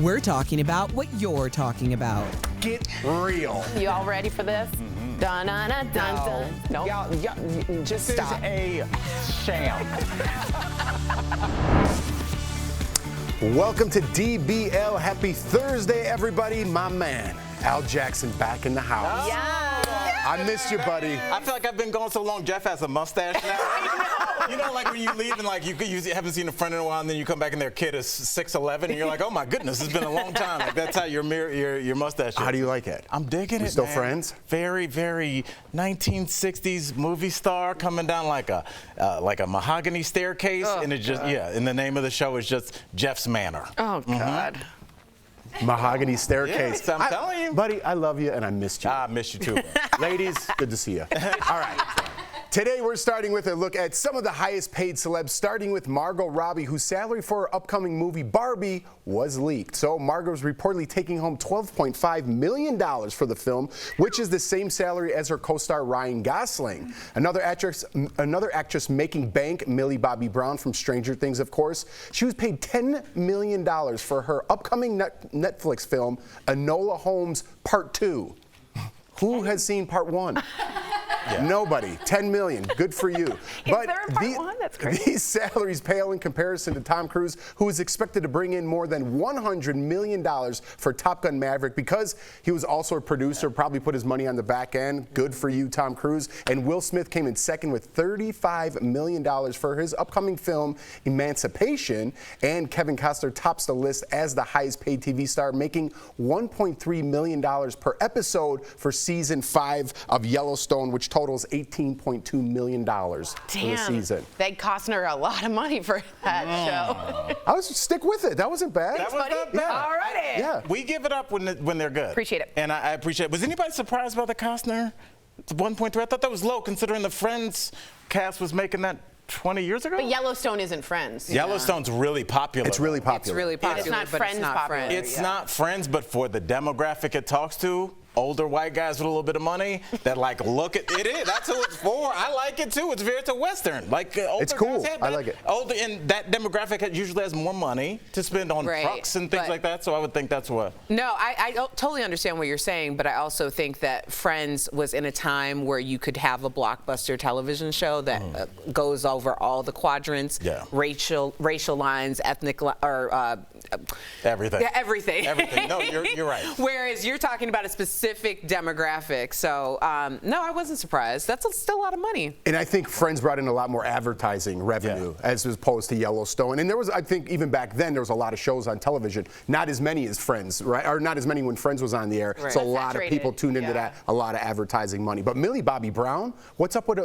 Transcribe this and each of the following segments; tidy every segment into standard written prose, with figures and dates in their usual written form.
We're talking about what you're talking about. Get real. You all ready for this? Dun dun dun dun dun. Nope. Y'all, just stop. A sham. Welcome to DBL. Happy Thursday, everybody. My man, Al Jackson, back in the house. Yeah. I missed you, buddy. I feel like I've been gone so long. Jeff has a mustache now. You know, like when you leave and like you haven't seen a friend in a while, and then you come back and their kid is 6'11", and you're like, oh my goodness, it's been a long time. Like that's how your mustache is. How do you like it? I'm digging it. Still man. friends? Very, very 1960s movie star coming down like a mahogany staircase, and it just and the name of the show is just Jeff's Manor. Oh God. Mahogany staircase. Yes, I'm telling you. Buddy, I love you and I missed you. I miss you too. Ladies, good to see you. All right. Today we're starting with a look at some of the highest paid celebs, starting with Margot Robbie, whose salary for her upcoming movie Barbie was leaked. So Margot's reportedly taking home $12.5 million for the film, which is the same salary as her co-star Ryan Gosling. Another actress making bank, Millie Bobby Brown from Stranger Things, of course. She was paid $10 million for her upcoming Netflix film, Enola Holmes Part 2. Who has seen Part 1? Yeah. Nobody. $10 million. Good for you. But there a part one? That's great. These salaries pale in comparison to Tom Cruise, who is expected to bring in more than $100 million for Top Gun Maverick because he was also a producer, probably put his money on the back end. Good for you, Tom Cruise. And Will Smith came in second with $35 million for his upcoming film, Emancipation. And Kevin Costner tops the list as the highest paid TV star, making $1.3 million per episode for season 5 of Yellowstone, which totals $18.2 million for the season. They Costner a lot of money for that show. I was stick with it. That wasn't bad. That was not bad. All righty. Yeah. We give it up when they're good. Appreciate it. And I appreciate it. Was anybody surprised by the Costner 1.3? I thought that was low considering the Friends cast was making that 20 years ago. But Yellowstone isn't Friends. Yellowstone's really popular. It's really popular. It's really popular. It's not but Friends it's not popular. Friends. It's not Friends, but for the demographic it talks to, older white guys with a little bit of money that like look at it. Is that's who it's for. I like it too. It's a western. Like older it's cool. Guys have I like it. Older, and that demographic usually has more money to spend on trucks and things like that. So I would think that's what. No, I totally understand what you're saying, but I also think that Friends was in a time where you could have a blockbuster television show that goes over all the quadrants, racial lines, ethnic or everything. Yeah, everything. Everything. No, you're right. Whereas you're talking about a specific demographic. So, no, I wasn't surprised. That's still a lot of money. And I think Friends brought in a lot more advertising revenue as opposed to Yellowstone. And there was, I think, even back then, there was a lot of shows on television. Not as many as Friends, right? Or not as many when Friends was on the air. Right. So a lot of people tuned into that. A lot of advertising money. But Millie Bobby Brown, what's up with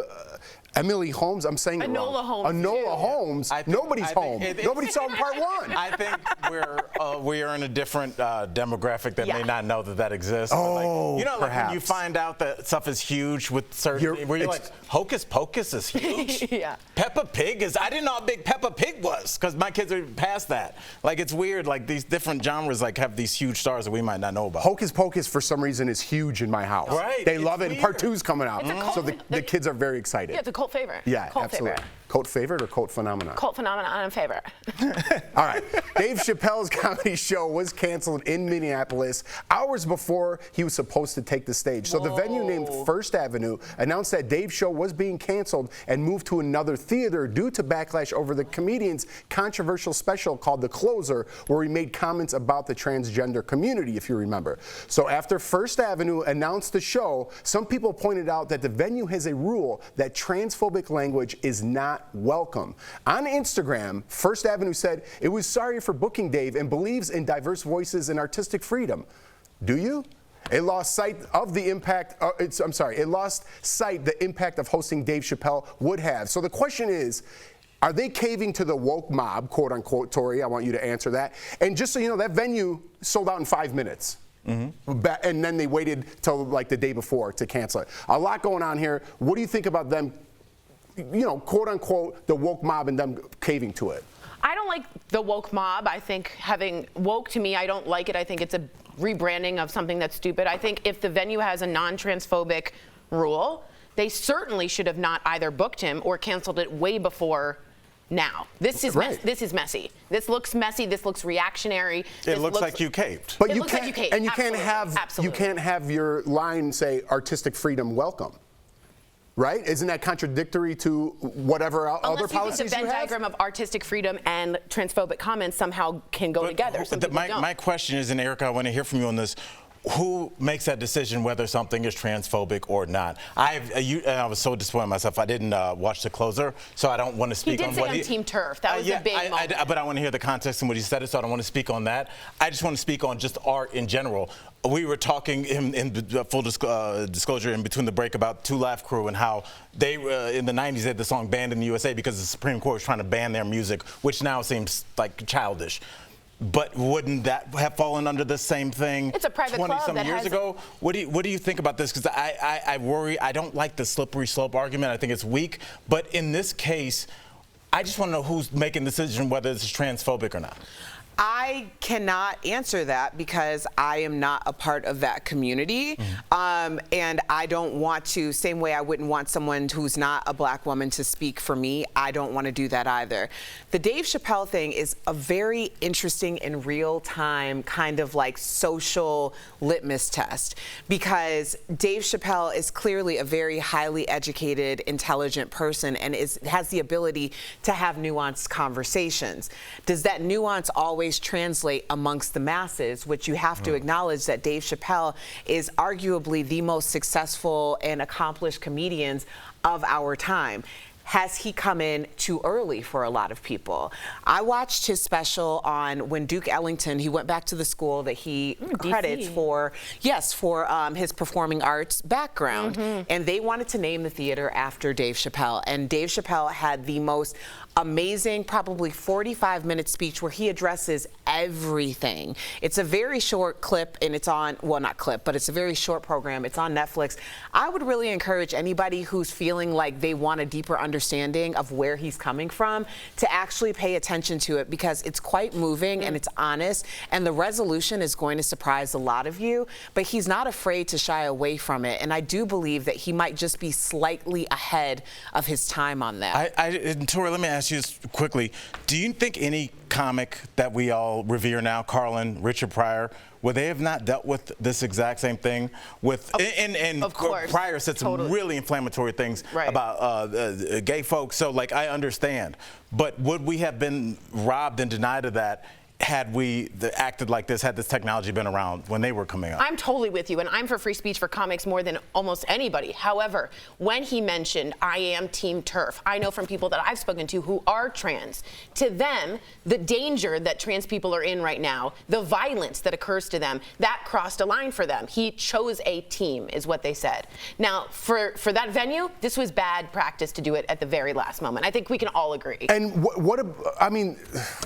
Emily Holmes? I'm saying it wrong. Enola Holmes. Nobody's home. Nobody saw Part 1. I think we are in a different demographic that may not know that exists. Oh, like, you know, like when you find out that stuff is huge with certain, where you're like, Hocus Pocus is huge. Peppa Pig is. I didn't know how big Peppa Pig was because my kids are past that. Like it's weird. Like these different genres like have these huge stars that we might not know about. Hocus Pocus for some reason is huge in my house. Right. They love it. And Part 2's coming out. So the kids are very excited. Yeah, it's a cult favorite. Yeah, cult absolutely. Favorite. Cult favorite or cult phenomenon? Cult phenomenon in favor. All right. Dave Chappelle's comedy show was canceled in Minneapolis hours before he was supposed to take the stage. So the venue named First Avenue announced that Dave's show was being canceled and moved to another theater due to backlash over the comedian's controversial special called The Closer, where he made comments about the transgender community, if you remember. So after First Avenue announced the show, some people pointed out that the venue has a rule that transphobic language is not welcome. On Instagram, First Avenue said it was sorry for booking Dave and believes in diverse voices and artistic freedom. Do you? It lost sight of the impact. It lost sight the impact of hosting Dave Chappelle would have. So the question is, are they caving to the woke mob, quote unquote, Tori? I want you to answer that. And just so you know, that venue sold out in 5 minutes. And then they waited till like the day before to cancel it. A lot going on here. What do you think about them, quote unquote, the woke mob and them caving to it? I don't like the woke mob. I think having woke, to me, I don't like it. I think it's a rebranding of something that's stupid. I think if the venue has a non-transphobic rule, they certainly should have not either booked him or canceled it way before now. This is this is messy. This looks messy. This looks reactionary. It looks like you caved. But you can't have your line say artistic freedom welcome. Right? Isn't that contradictory to whatever other policies you have? Unless you think the Venn diagram of artistic freedom and transphobic comments somehow can go together. My question is, and Erica, I want to hear from you on this. Who makes that decision whether something is transphobic or not? I was so disappointed in myself. I didn't watch the closer, so I don't want to speak on what he... He did say on Team Turf. That was a big moment. But I want to hear the context in what he said it, so I don't want to speak on that. I just want to speak on just art in general. We were talking in full disclosure in between the break about Two Laugh Crew and how they in the 90s they had the song banned in the USA because the Supreme Court was trying to ban their music, which now seems like childish. But wouldn't that have fallen under the same thing? It's a private club 20-some years ago. What do you think about this? Because I worry. I don't like the slippery slope argument. I think it's weak. But in this case, I just want to know who's making the decision whether it's transphobic or not. I cannot answer that because I am not a part of that community. And I don't want to, same way I wouldn't want someone who's not a black woman to speak for me, I don't want to do that either. The Dave Chappelle thing is a very interesting and real-time kind of like social litmus test because Dave Chappelle is clearly a very highly educated, intelligent person and has the ability to have nuanced conversations. Does that nuance always translate amongst the masses, which you have to acknowledge that Dave Chappelle is arguably the most successful and accomplished comedians of our time. Has he come in too early for a lot of people? I watched his special on when Duke Ellington, he went back to the school that he credits for, his performing arts background. And they wanted to name the theater after Dave Chappelle. And Dave Chappelle had the most amazing, probably 45-minute speech where he addresses everything. It's a very short clip and it's on, well, not clip, but it's a very short program. It's on Netflix. I would really encourage anybody who's feeling like they want a deeper understanding of where he's coming from to actually pay attention to it because it's quite moving and it's honest and the resolution is going to surprise a lot of you, but he's not afraid to shy away from it. And I do believe that he might just be slightly ahead of his time on that. Tori, let me ask you this quickly. Do you think any comic that we all revere now, Carlin, Richard Pryor, would they have not dealt with this exact same thing? And Pryor said some really inflammatory things about gay folks, so like I understand. But would we have been robbed and denied of that had we acted like this, had this technology been around when they were coming up? I'm totally with you, and I'm for free speech for comics more than almost anybody. However, when he mentioned, I am Team Turf, I know from people that I've spoken to who are trans, to them, the danger that trans people are in right now, the violence that occurs to them, that crossed a line for them. He chose a team, is what they said. Now, for that venue, this was bad practice to do it at the very last moment. I think we can all agree. And I mean,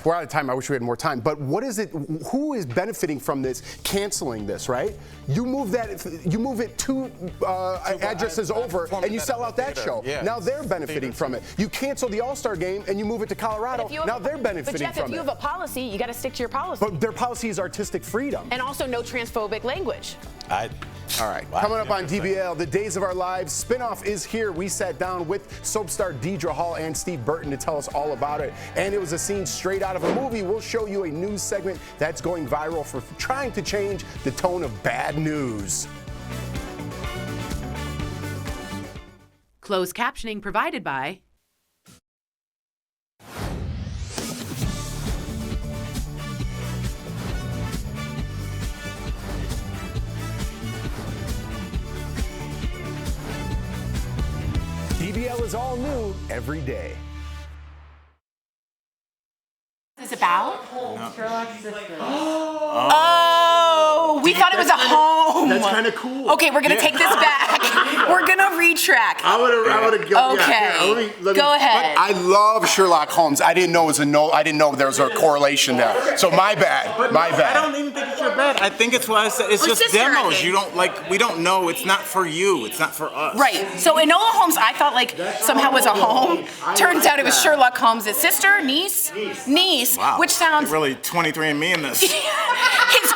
we're out of time. I wish we had more time. But what is it? Who is benefiting from this? Canceling this, right? You move it two addresses over, and you sell out that show. Yeah. Now they're benefiting from it. You cancel the All-Star game, and you move it to Colorado. Now they're benefiting from it. But Jeff, if you have a policy, you got to stick to your policy. But their policy is artistic freedom, and also no transphobic language. All right. Wow. Coming up on DBL, The Days of Our Lives spinoff is here. We sat down with soap star Deidre Hall and Steve Burton to tell us all about it. And it was a scene straight out of a movie. We'll show you a news segment that's going viral for trying to change the tone of bad news. Closed captioning provided by DBL is all new every day. Is this about? No. Oh, we thought it was a home. That's kind of cool. Okay, we're gonna take this back. We're gonna retrack. I would go. Okay. Yeah, let me, go ahead. I love Sherlock Holmes. I didn't know I didn't know there was a correlation there. So my bad. My bad. I don't even think it's your bad. I think it's what I said. It's just demos. You don't like. We don't know. It's not for you. It's not for us. Right. So Enola Holmes, I thought like somehow was a home. Turns out it was Sherlock Holmes' sister, niece. Wow. Which sounds really 23andMe in this. His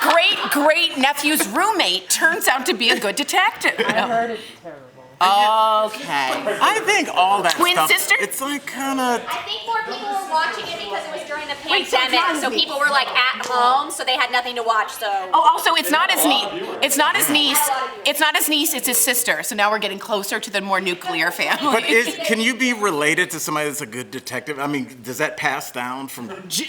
great nephew's roommate turns out to be a good detective. I heard it's terrible. Okay. I think all that Twin stuff, sister? it's like kind of... I think more people were watching it because it was during the pandemic, so people were like at home, so they had nothing to watch. So. Oh, also, it's not his niece. It's not his niece. It's not his niece. It's his sister. So now we're getting closer to the more nuclear family. But can you be related to somebody that's a good detective? I mean, does that pass down from nature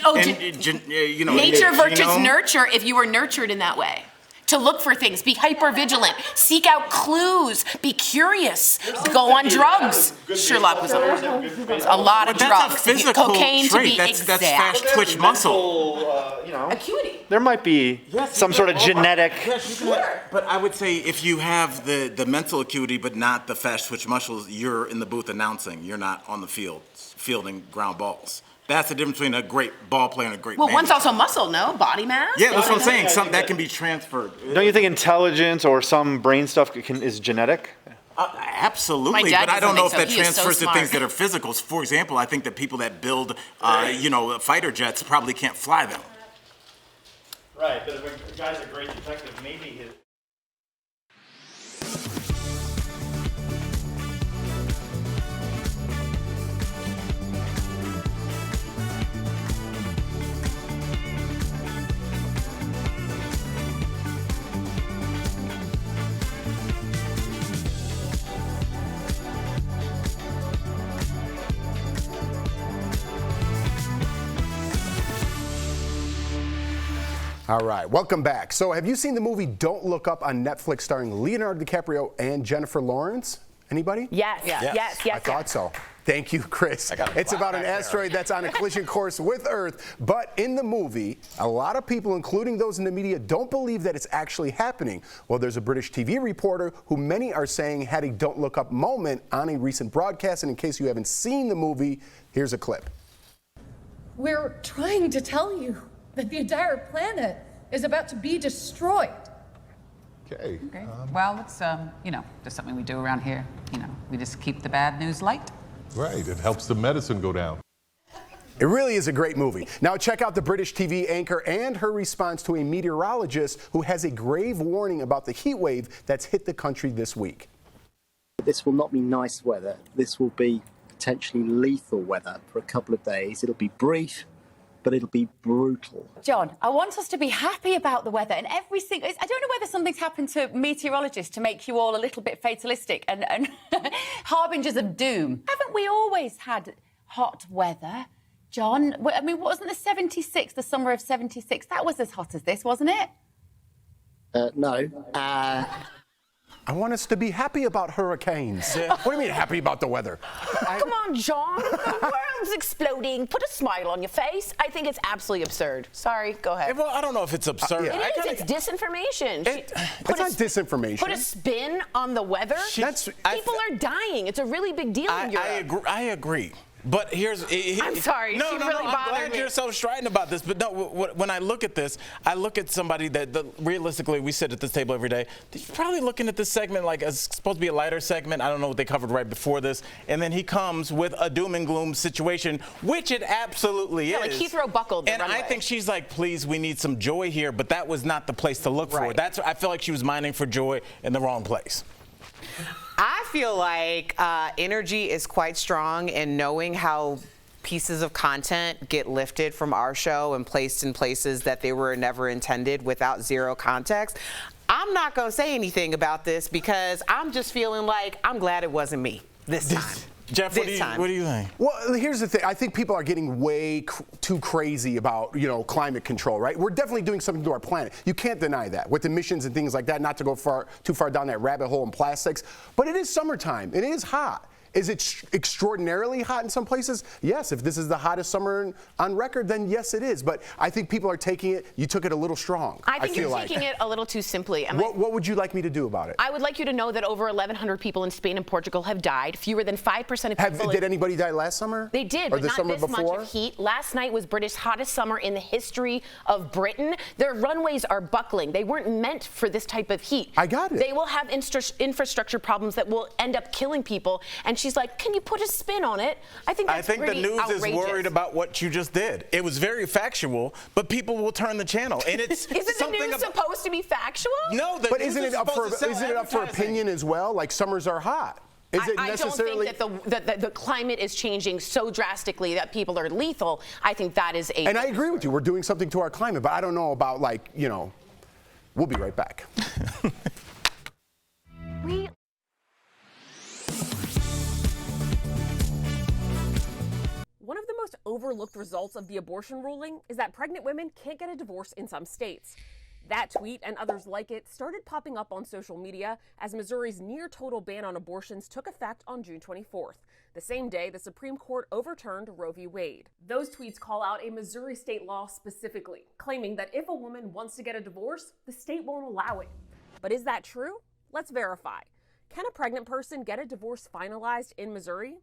versus nurture? If you were nurtured in that way. To look for things, be hyper vigilant, seek out clues, be curious, go on drugs. Sherlock was a lot of drugs. That's a physical cocaine trait. to be That's exact. fast twitch muscle. Acuity. There might be some sort of genetic. But I would say if you have the mental acuity but not the fast twitch muscles, you're in the booth announcing. You're not on the field fielding ground balls. That's the difference between a great ball player and a great manager. One's also muscle, no? Body mass? Yeah, that's what I'm saying. Something that can be transferred. Don't you think intelligence or some brain stuff is genetic? Absolutely, but I don't know if that transfers to things that are physical. For example, I think that people that build, fighter jets probably can't fly them. Right, but if a guy's a great detective, maybe his... All right, welcome back. So have you seen the movie Don't Look Up on Netflix starring Leonardo DiCaprio and Jennifer Lawrence? Anybody? Yes. I thought so. Thank you, Chris. It's about an asteroid that's on a collision course with Earth, but in the movie, a lot of people, including those in the media, don't believe that it's actually happening. Well, there's a British TV reporter who many are saying had a Don't Look Up moment on a recent broadcast, and in case you haven't seen the movie, here's a clip. We're trying to tell you that the entire planet is about to be destroyed. Okay. Well, it's, just something we do around here. We just keep the bad news light. Right. It helps the medicine go down. It really is a great movie. Now check out the British TV anchor and her response to a meteorologist who has a grave warning about the heat wave that's hit the country this week. This will not be nice weather. This will be potentially lethal weather for a couple of days. It'll be brief, but it'll be brutal. John, I want us to be happy about the weather and every single... I don't know whether something's happened to meteorologists to make you all a little bit fatalistic and harbingers of doom. Haven't we always had hot weather, John? I mean, wasn't the 76, the summer of 76, that was as hot as this, wasn't it? No. I want us to be happy about hurricanes. What do you mean happy about the weather? Come on, John. The world's exploding. Put a smile on your face. I think it's absolutely absurd. Sorry, go ahead. Well, I don't know if it's absurd. It's disinformation. It's not disinformation. Put a spin on the weather. People are dying. It's a really big deal in Europe. I agree. But I'm sorry. No, she no, really no. I'm glad me. you're so strident about this. But no, when I look at this, I look at somebody that realistically, we sit at this table every day. He's probably looking at this segment like it's supposed to be a lighter segment. I don't know what they covered right before this. And then he comes with a doom and gloom situation, which it absolutely is. Like Heathrow buckled the runway. I think she's like, please, we need some joy here. But that was not the place to look for. I feel like she was mining for joy in the wrong place. I feel like energy is quite strong in knowing how pieces of content get lifted from our show and placed in places that they were never intended without zero context. I'm not going to say anything about this because I'm just feeling like I'm glad it wasn't me this time. Jeff, what do you think? Well, here's the thing. I think people are getting way too crazy about, climate control, right? We're definitely doing something to our planet. You can't deny that with emissions and things like that, not to go too far down that rabbit hole in plastics. But it is summertime. It is hot. Is it extraordinarily hot in some places? Yes. If this is the hottest summer on record, then yes, it is. But I think people are taking it. You took it a little strong. I think you're taking it a little too simply. What would you like me to do about it? I would like you to know that over 1,100 people in Spain and Portugal have died. Fewer than 5% of people. Did anybody die last summer? They did, or but the not summer this before? much of heat. Last night was Britain's hottest summer in the history of Britain. Their runways are buckling. They weren't meant for this type of heat. I got it. They will have infrastructure problems that will end up killing people. And she's like, can you put a spin on it? I think that's the news outrageous. is worried about what you just did. It was very factual, but people will turn the channel. And it's Isn't the news supposed to be factual? No, but isn't it up for opinion as well? Like summers are hot. Is it necessarily? I don't think that the climate is changing so drastically that people are lethal. I think that is a. And I agree with you. We're doing something to our climate, but I don't know about We'll be right back. One of the most overlooked results of the abortion ruling is that pregnant women can't get a divorce in some states. That tweet and others like it started popping up on social media as Missouri's near-total ban on abortions took effect on June 24th, the same day the Supreme Court overturned Roe v. Wade. Those tweets call out a Missouri state law specifically, claiming that if a woman wants to get a divorce, the state won't allow it. But is that true? Let's verify. Can a pregnant person get a divorce finalized in Missouri?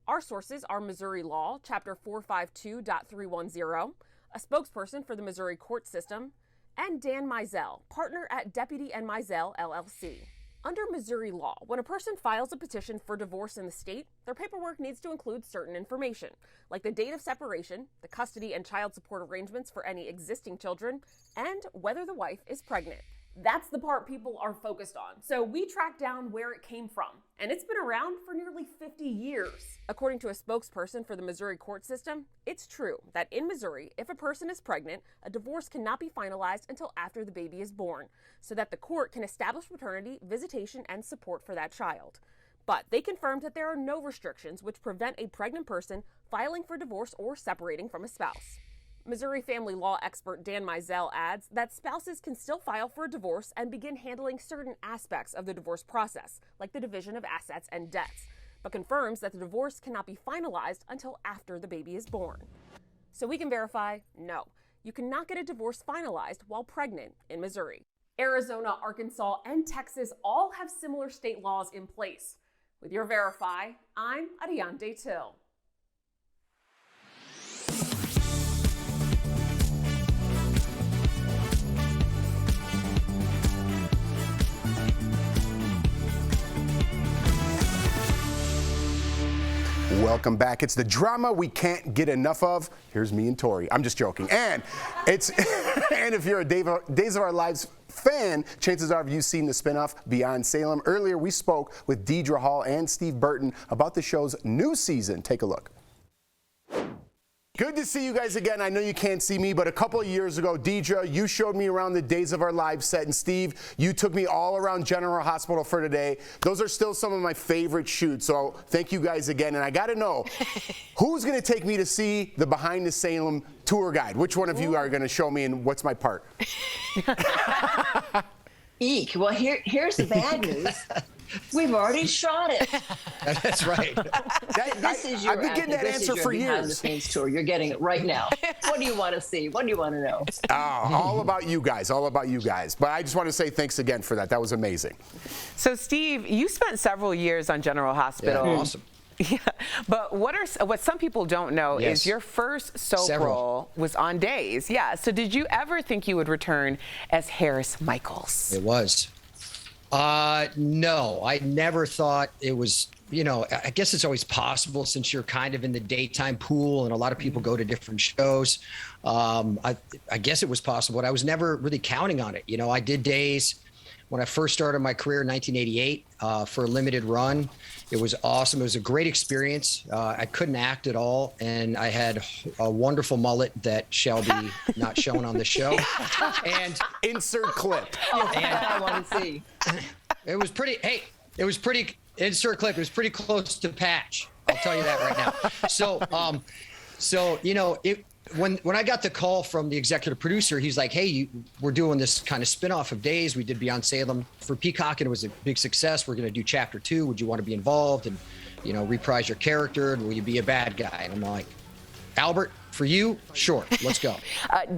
Our sources are Missouri Law, Chapter 452.310, a spokesperson for the Missouri court system, and Dan Mizell, partner at Deputy and Mizell, LLC. Under Missouri law, when a person files a petition for divorce in the state, their paperwork needs to include certain information, like the date of separation, the custody and child support arrangements for any existing children, and whether the wife is pregnant. That's the part people are focused on. So we tracked down where it came from, and it's been around for nearly 50 years. According to a spokesperson for the Missouri court system, it's true that in Missouri, if a person is pregnant, a divorce cannot be finalized until after the baby is born, so that the court can establish paternity, visitation, and support for that child. But they confirmed that there are no restrictions which prevent a pregnant person filing for divorce or separating from a spouse. Missouri family law expert Dan Mizell adds that spouses can still file for a divorce and begin handling certain aspects of the divorce process, like the division of assets and debts, but confirms that the divorce cannot be finalized until after the baby is born. So we can verify, no, you cannot get a divorce finalized while pregnant in Missouri. Arizona, Arkansas, and Texas all have similar state laws in place. With your Verify, I'm Adiante Till. Welcome back. It's the drama we can't get enough of. Here's me and Tori. I'm just joking. And if you're a Days of Our Lives fan, chances are you've seen the spinoff Beyond Salem. Earlier, we spoke with Deidre Hall and Steve Burton about the show's new season. Take a look. Good to see you guys again. I know you can't see me, but a couple of years ago, Deidre, you showed me around the Days of Our Lives set, and Steve, you took me all around General Hospital for today. Those are still some of my favorite shoots, so thank you guys again. And I got to know, who's going to take me to see the Behind the Salem tour guide? Which one of you are going to show me, and what's my part? Eek. Well, here's the bad news. We've already shot it. That's right. I've been getting that answer for years. Behind the scenes tour. You're getting it right now. What do you want to see? What do you want to know? All about you guys. All about you guys. But I just want to say thanks again for that. That was amazing. So, Steve, you spent several years on General Hospital. Yeah, awesome. Yeah, but what some people don't know is your first soap role was on Days. Yeah. So, did you ever think you would return as Harris Michaels? It was. No, I never thought it was, I guess it's always possible since you're kind of in the daytime pool and a lot of people go to different shows. I guess it was possible, but I was never really counting on it. I did Days when I first started my career in 1988 for a limited run. It was awesome. It was a great experience. I couldn't act at all, and I had a wonderful mullet that shall be not shown on the show. And insert clip. I want to see. It was pretty. Hey, it was pretty. Insert clip. It was pretty close to patch. I'll tell you that right now. So when I got the call from the executive producer, he's like, hey, we're doing this kind of spinoff of Days. We did Beyond Salem for Peacock, and it was a big success. We're going to do Chapter 2. Would you want to be involved and, reprise your character? And will you be a bad guy? And I'm like, Albert, for you, sure, let's go.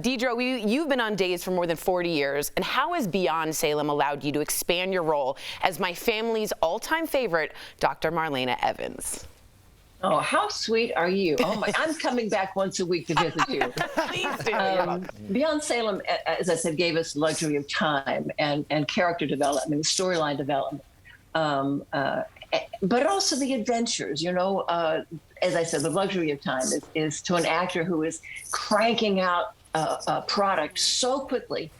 Deidre, you've been on Days for more than 40 years, and how has Beyond Salem allowed you to expand your role as my family's all-time favorite, Dr. Marlena Evans? Oh, how sweet are you? Oh my! I'm coming back once a week to visit you. Please do. Beyond Salem, as I said, gave us the luxury of time and character development, storyline development. but also the adventures. You know, as I said, the luxury of time is to an actor who is cranking out a product so quickly.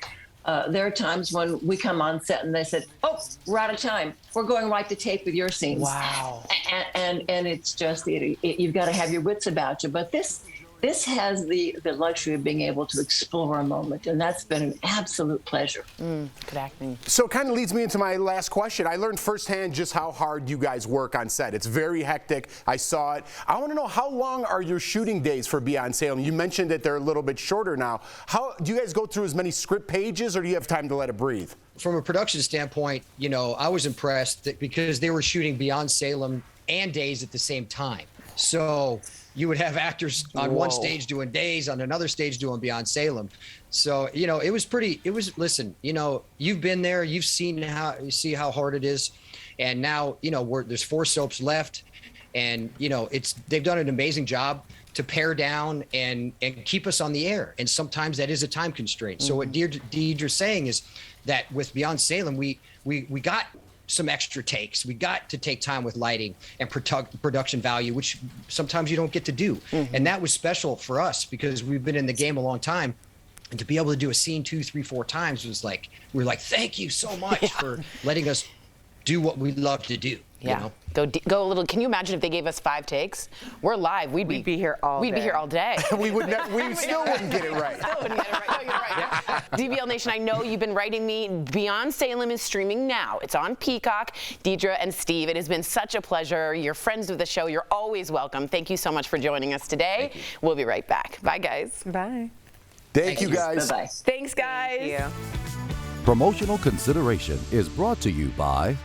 There are times when we come on set and they said, "Oh, we're out of time. We're going right to tape with your scenes." Wow. And it's just you've got to have your wits about you. But this has the luxury of being able to explore a moment, and that's been an absolute pleasure. Good acting. So it kind of leads me into my last question. I learned firsthand just how hard you guys work on set. It's very hectic. I saw it. I want to know, how long are your shooting days for Beyond Salem? You mentioned that they're a little bit shorter now. How do you guys go through as many script pages, or do you have time to let it breathe? From a production standpoint, you know, I was impressed because they were shooting Beyond Salem and Days at the same time. So you would have actors on one stage doing Days, on another stage doing Beyond Salem. So, you know, listen, you know, you've been there, you've seen how hard it is. And now, you know, there's 4 soaps left, and, you know, they've done an amazing job to pare down and keep us on the air. And sometimes that is a time constraint. So what Deidre's saying is that with Beyond Salem, we got some extra takes. We got to take time with lighting and production value, which sometimes you don't get to do. And that was special for us because we've been in the game a long time. And to be able to do a scene 2, 3, 4 times was like, we were like, thank you so much for letting us do what we love to do. Yeah. You know? Go a little. Can you imagine if they gave us 5 takes? We're live. We'd be here all day. We'd be here all day. we still wouldn't get it right. Still wouldn't get it right. No, you're right. DBL Nation, I know you've been writing me. Beyond Salem is streaming now. It's on Peacock. Deidre and Steve, it has been such a pleasure. You're friends of the show. You're always welcome. Thank you so much for joining us today. We'll be right back. Bye, guys. Bye. Thank you, guys. Bye-bye. Thanks, guys. Thank you. Promotional consideration is brought to you by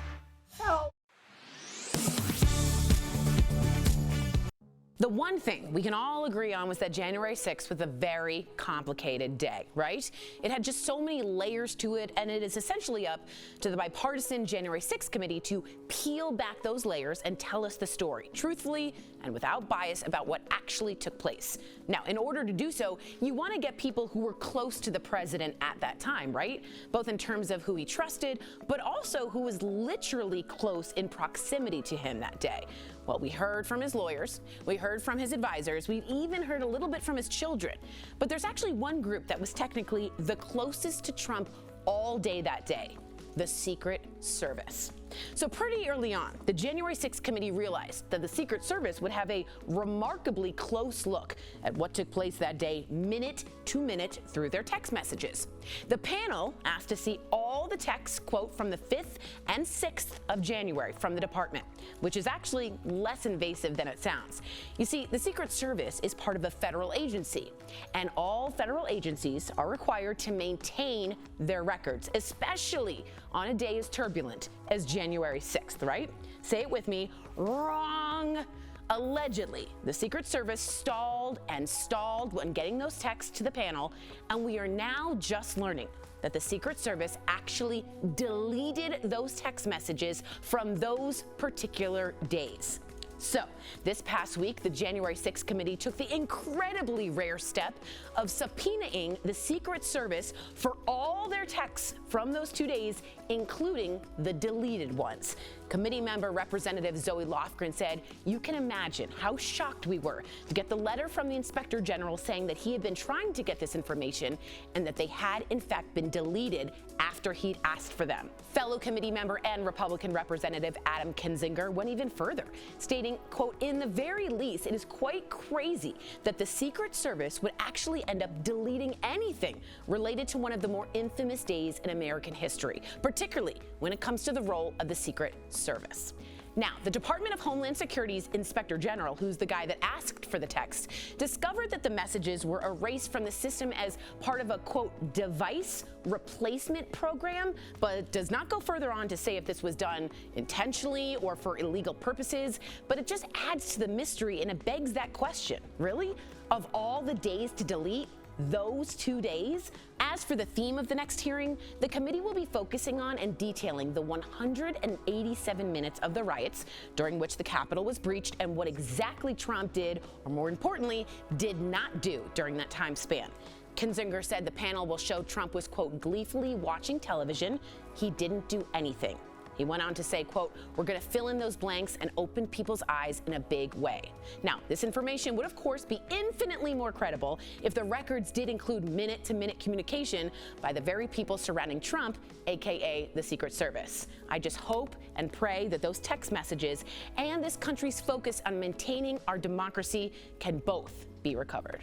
The one thing we can all agree on was that January 6th was a very complicated day, right? It had just so many layers to it, and it is essentially up to the bipartisan January 6th committee to peel back those layers and tell us the story, truthfully and without bias, about what actually took place. Now, in order to do so, you want to get people who were close to the president at that time, right? Both in terms of who he trusted, but also who was literally close in proximity to him that day. Well, we heard from his lawyers, we heard from his advisors, we've even heard a little bit from his children. But there's actually one group that was technically the closest to Trump all day that day: the Secret Service. So pretty early on, the January 6th committee realized that the Secret Service would have a remarkably close look at what took place that day, minute to minute, through their text messages. The panel asked to see all the texts, quote, from the 5th and 6th of January from the department, which is actually less invasive than it sounds. You see, the Secret Service is part of a federal agency, and all federal agencies are required to maintain their records, especially on a day as turbulent as January 6th, right? Say it with me. Wrong. Allegedly, the Secret Service stalled and stalled when getting those texts to the panel, and we are now just learning that the Secret Service actually deleted those text messages from those particular days. So, this past week, the January 6th committee took the incredibly rare step of subpoenaing the Secret Service for all their texts from those 2 days, including the deleted ones. Committee member Representative Zoe Lofgren said, "You can imagine how shocked we were to get the letter from the Inspector General saying that he had been trying to get this information and that they had in fact been deleted after he'd asked for them." Fellow committee member and Republican Representative Adam Kinzinger went even further, stating, quote, "In the very least, it is quite crazy that the Secret Service would actually end up deleting anything related to one of the more infamous days in American history, particularly when it comes to the role of the Secret Service." Now, the Department of Homeland Security's Inspector General, who's the guy that asked for the text, discovered that the messages were erased from the system as part of a, quote, device replacement program, but does not go further on to say if this was done intentionally or for illegal purposes. But it just adds to the mystery, and it begs that question. Really? Of all the days to delete, those 2 days? As for the theme of the next hearing, the committee will be focusing on and detailing the 187 minutes of the riots during which the Capitol was breached and what exactly Trump did, or more importantly, did not do during that time span. Kinzinger said the panel will show Trump was, quote, gleefully watching television. He didn't do anything. He went on to say, quote, "We're going to fill in those blanks and open people's eyes in a big way." Now, this information would, of course, be infinitely more credible if the records did include minute-to-minute communication by the very people surrounding Trump, aka the Secret Service. I just hope and pray that those text messages and this country's focus on maintaining our democracy can both be recovered.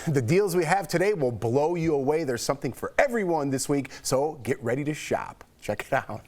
The deals we have today will blow you away. There's something for everyone this week, so get ready to shop. Check it out.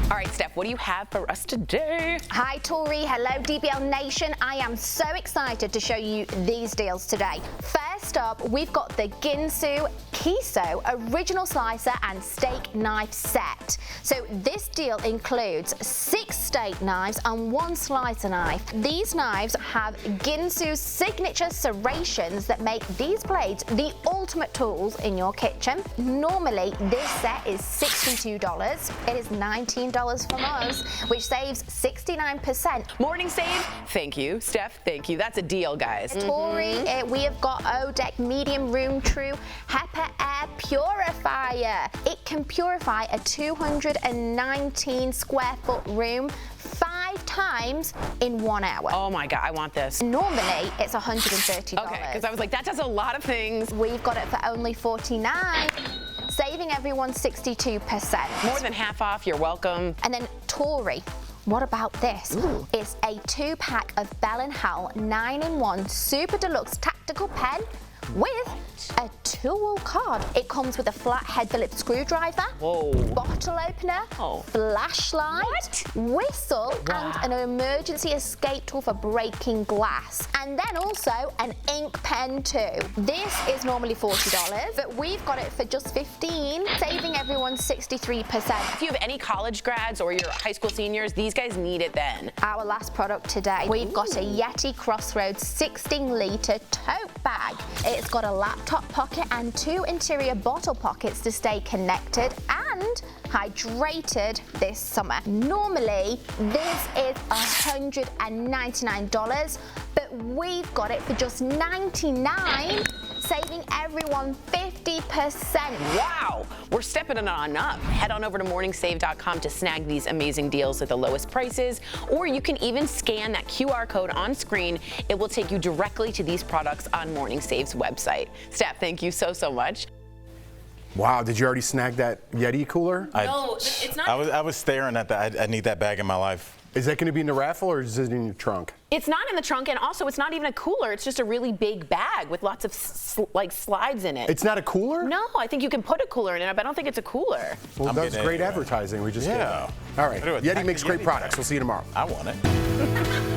All right, Steph, what do you have for us today? Hi, Tori. Hello, DBL Nation. I am so excited to show you these deals today. First up, we've got the Ginsu Kiso Original Slicer and Steak Knife Set. So this deal includes 6 steak knives and 1 slicer knife. These knives have Ginsu's signature serrations that make these blades the ultimate tools in your kitchen. Normally, this set is $62. It is $19 from us, which saves 69%. Morning save, thank you. Steph, thank you. That's a deal, guys. Tori, we have got ODEC Medium Room True HEPA Air Purifier. It can purify a 219 square foot room 5 times in 1 hour. Oh my God, I want this. Normally, it's $130. Okay, because I was like, that does a lot of things. We've got it for only $49, saving everyone 62%. More than half off, you're welcome. And then Tori, what about this? Ooh. It's a 2-pack of Bell & Howell 9-in-1 Super Deluxe Tactical Pen with a tool card. It comes with a flathead Phillips screwdriver, bottle opener, flashlight, whistle, and an emergency escape tool for breaking glass. And then also an ink pen too. This is normally $40, but we've got it for just $15, saving everyone 63%. If you have any college grads or your high school seniors, these guys need it then. Our last product today, we've got a Yeti Crossroads 16-litre tote bag. It's got a laptop pocket and 2 interior bottle pockets to stay connected and hydrated this summer. Normally, this is $199, but we've got it for just $99, saving everyone 50%. Wow, we're stepping it on up. Head on over to morningsave.com to snag these amazing deals at the lowest prices, or you can even scan that QR code on screen. It will take you directly to these products on Morning Save's website. Steph, thank you so much. Wow, did you already snag that Yeti cooler? No, it's not. I was staring at that. I need that bag in my life. Is that going to be in the raffle or is it in your trunk? It's not in the trunk, and also it's not even a cooler. It's just a really big bag with lots of slides in it. It's not a cooler? No, I think you can put a cooler in it, but I don't think it's a cooler. Well, that's great advertising. We just did. All right, Yeti makes great products. We'll see you tomorrow. I want it.